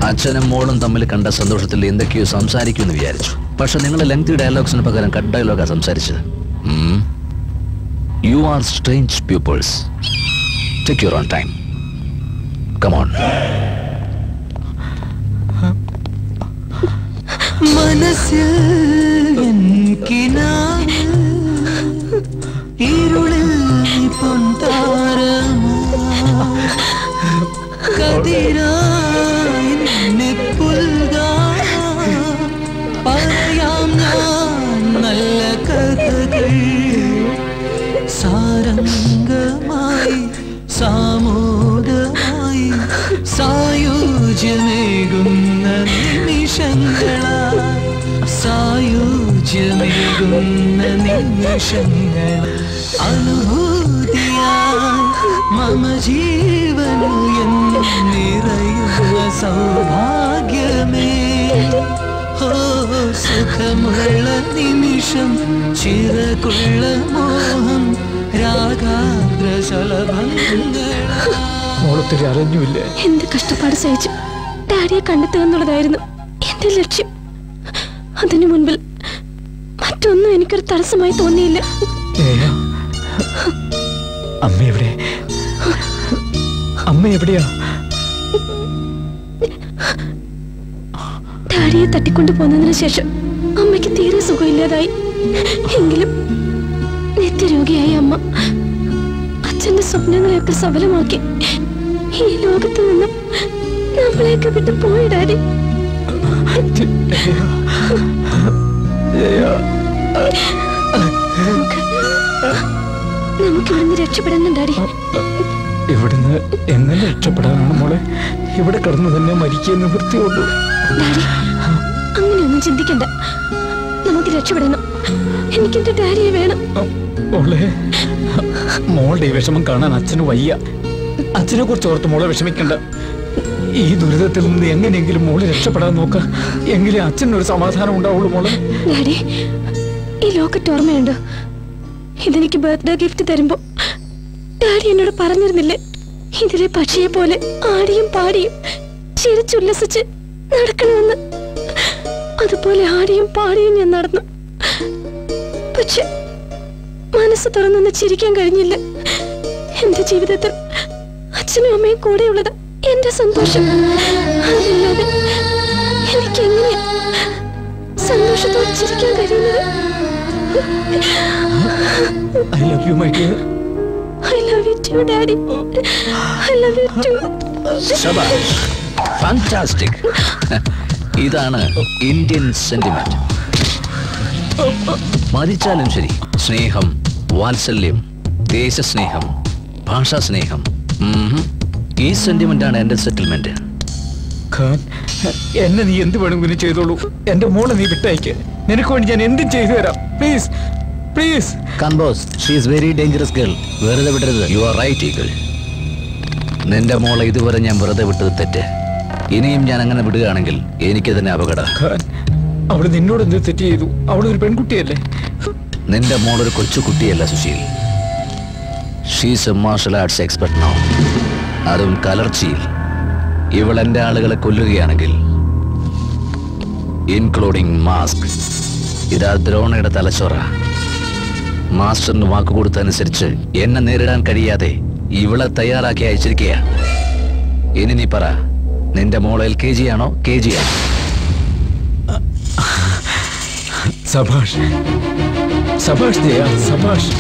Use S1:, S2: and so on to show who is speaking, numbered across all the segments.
S1: അച്ഛനും മോളും തമ്മിൽ കണ്ട സന്തോഷത്തിൽ എന്തൊക്കെയോ സംസാരിക്കുമെന്ന് വിചാരിച്ചു. പക്ഷെ നിങ്ങൾ ലെങ്തി ഡയലോഗ്സിന് പകരം കട്ട് ഡയലോഗാണ് സംസാരിച്ചത്. You are strange peoples. Take your own time. Come on.
S2: മനസ്സിൽ ഇരുളിൽ പൊൻതാരമോ കതിരായി നിന്നെ പുൽകാം പറയാം ഞാൻ നല്ല കഥകൾ സാരംഗമായി സാമോദമായി സായുജ്യമേകുന്ന നിമിഷങ്ങളായി സായുജ്യമേകുന്ന നിമിഷങ്ങൾ അനുഭൂതിയായി മമ ജീവനു നിറയുന്ന സൗഭാഗ്യമേ ഓ സുഖമുള്ള നിമിഷം ചിറകുള്ള മോഹം രാഗാദ്ര ശലഭങ്ങളൊത്തിരി അറിഞ്ഞില്ല.
S3: എന്ത് കഷ്ടപ്പാട് സഹിച്ചു ഡാഡിയെ കണ്ടെത്തുക എന്നുള്ളതായിരുന്നു എന്റെ ലക്ഷ്യം. അതിനു മുൻപിൽ മറ്റൊന്നും എനിക്കൊരു തടസ്സമായി തോന്നിയില്ല.
S2: അമ്മ എവിടെ? അമ്മ എവിടെയാ?
S3: ഡാഡിയെ തട്ടിക്കൊണ്ടു പോന്നതിന് ശേഷം അമ്മയ്ക്ക് തീരെ സുഖമില്ലാതായി. എങ്കിലും നിത്യരോഗിയായ അമ്മ അച്ഛന്റെ സ്വപ്നങ്ങളെയൊക്കെ സഫലമാക്കി ഈ ലോകത്ത് നിന്നും നമ്മളെയൊക്കെ വിട്ടു പോയി. ഡാഡി നമുക്ക് ഇവിടുന്ന് രക്ഷപ്പെടണം. ഡാഡി
S2: ഇവിടുന്ന് എങ്ങനെ രക്ഷപ്പെടാനാണ് മോളെ? ഇവിടെ കിടന്ന് തന്നെ മരിക്കാൻ നിവൃത്തിയുള്ളൂ.
S3: ഡാഡി അങ്ങനെയൊന്നും ചിന്തിക്കണ്ട. നമുക്ക് രക്ഷപ്പെടണം. എനിക്കെന്റെ ഡാഡിയെ വേണം.
S2: മോളെ മോളുടെ ഈ വിഷമം കാണാൻ അച്ഛന് വയ്യ. അച്ഛനെ കുറിച്ച് ഓർത്ത് മോളെ വിഷമിക്കണ്ട. ഈ ദുരിതത്തിൽ നിന്ന് എങ്ങനെയെങ്കിലും മോളെ രക്ഷപ്പെടാൻ നോക്ക. എങ്കിലും അച്ഛനൊരു സമാധാനം ഉണ്ടാവുള്ളൂ മോളെ.
S3: ഡാഡി ഈ ലോക്കറ്റ് ഓർമ്മയുണ്ടോ? ഇതെനിക്ക് ബർത്ത്ഡേ ഗിഫ്റ്റ് തരുമ്പോ ഡാഡി എന്നോട് പറഞ്ഞിരുന്നില്ലേ, ഇതിലെ പക്ഷിയെ പോലെ ആടിയും പാടിയും ചിരിച്ചുല്ലസിച്ച് നടക്കണമെന്ന്. അതുപോലെ ആടിയും പാടിയും ഞാൻ നടന്നു. പക്ഷെ മനസ്സ് തുറന്നൊന്ന് ചിരിക്കാൻ കഴിഞ്ഞില്ല. എന്റെ ജീവിതത്തിൽ അച്ഛനും അമ്മയും കൂടെയുള്ളത് എന്റെ സന്തോഷം. അതില്ലാതെ എനിക്ക് എങ്ങനെയാ സന്തോഷത്തോടെ ചിരിക്കാൻ കഴിയുന്നത്?
S2: I love you, my dear.
S3: I love you too, Daddy. I love you too.
S1: ശബാഷ്, ഫാന്റാസ്റ്റിക്. ഇതാണ് ഇന്ത്യൻ സെന്റിമെന്റ്. മരിച്ചാലും ശരി സ്നേഹം, വാത്സല്യം, ദേശസ്നേഹം, ഭാഷാസ്നേഹം, ഈ സെന്റിമെന്റാണ് എന്റെ സെറ്റിൽമെന്റ്.
S2: എന്നെ നീ എന്ത് വേണമെങ്കിലും ചെയ്തോളൂ. എന്റെ മോളെ നീ വിട്ടയക്ക്. നിനക്ക് വേണ്ടി ഞാൻ എന്തും ചെയ്തു തരാം. Please please.
S1: കൺബോസ്, she is very dangerous girl. വെറുതെ വിടരുത്. You are right eagle. നിന്റെ മോളെ ഇതുവരെ ഞാൻ വെറുതെ വിട്ടത് തെറ്റ്. ഇനിയും ഞാൻ അങ്ങനെ വിടുകയാണെങ്കിൽ എനിക്ക് തന്നെ അപകടം.
S2: അവള് നിന്നോട് എന്ത് തെറ്റ് ചെയ്തു? അവളൊരു പെൺകുട്ടിയല്ലേ?
S1: നിന്റെ മോളൊരു കൊച്ചുകുട്ടിയല്ല Susheel. She's a martial arts expert now. അതും കലർച്ചയിൽ. ഇവൾ എന്റെ ആളുകളെ കൊല്ലുകയാണെങ്കിൽ, ഇൻക്ലൂഡിംഗ് മാസ്ക്. ഇതാ ദ്രോണയുടെ തലച്ചോറ. മാസ്റ്ററിന് വാക്കുകൊടുത്തനുസരിച്ച് എന്നെ നേരിടാൻ കഴിയാതെ ഇവളെ തയ്യാറാക്കി അയച്ചിരിക്കുക. ഇനി നീ പറ, നിന്റെ മോൾ LKG ആണോ KG ആണോ?
S2: സഭാഷ് സഭാഷ് ജയ, സഭാഷ്.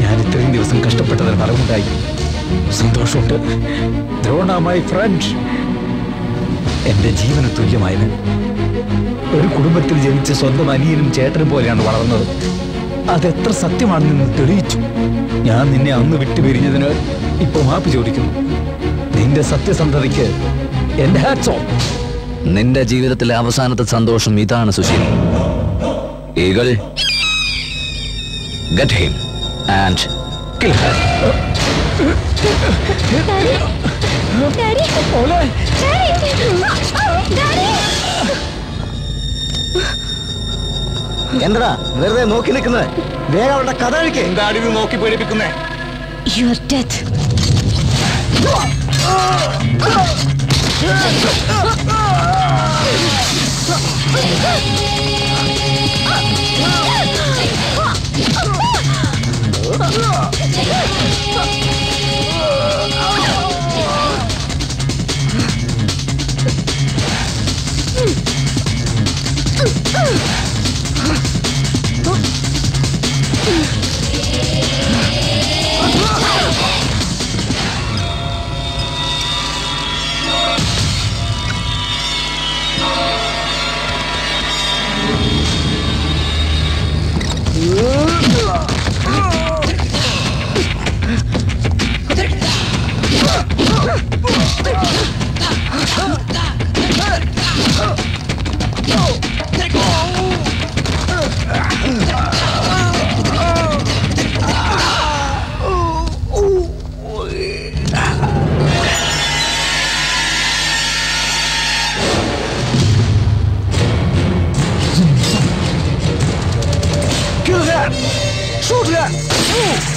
S2: ഞാൻ ഇത്രയും ദിവസം കഷ്ടപ്പെട്ടതിന് ഫലമുണ്ടായി. സന്തോഷമുണ്ട്. ദ്രോണ മൈ ഫ്രണ്ട്, എന്റെ ജീവന തുല്യമായത്. ഒരു കുടുംബത്തിൽ ജനിച്ച സ്വന്തം അനിയനും ചേട്ടനും പോലെയാണ് വളർന്നത്. അതെത്ര സത്യമാണെന്ന് തെളിയിച്ചു. ഞാൻ നിന്നെ അന്ന് വിട്ടുപിരിഞ്ഞതിന് ഇപ്പൊ മാപ്പ് ചോദിക്കുന്നു. നിന്റെ സത്യസന്ധതയ്ക്ക് എന്റെ ഹാറ്റ്സ് ഓഫ്.
S1: നിന്റെ ജീവിതത്തിലെ അവസാനത്തെ സന്തോഷം ഇതാണ് Sushil. Eagle, Get him and kill her.
S3: Daddy
S2: മോളെ
S3: ഡാഡി
S4: എന്താ വെറുതെ നോക്കി നിൽക്കുന്നത്? വേഗം അവളുടെ കഥ കഴിക്കേ.
S2: എന്താടി ഇത് നോക്കി പേടിപ്പിക്കുന്നേ?
S3: Your death
S4: Shoot her!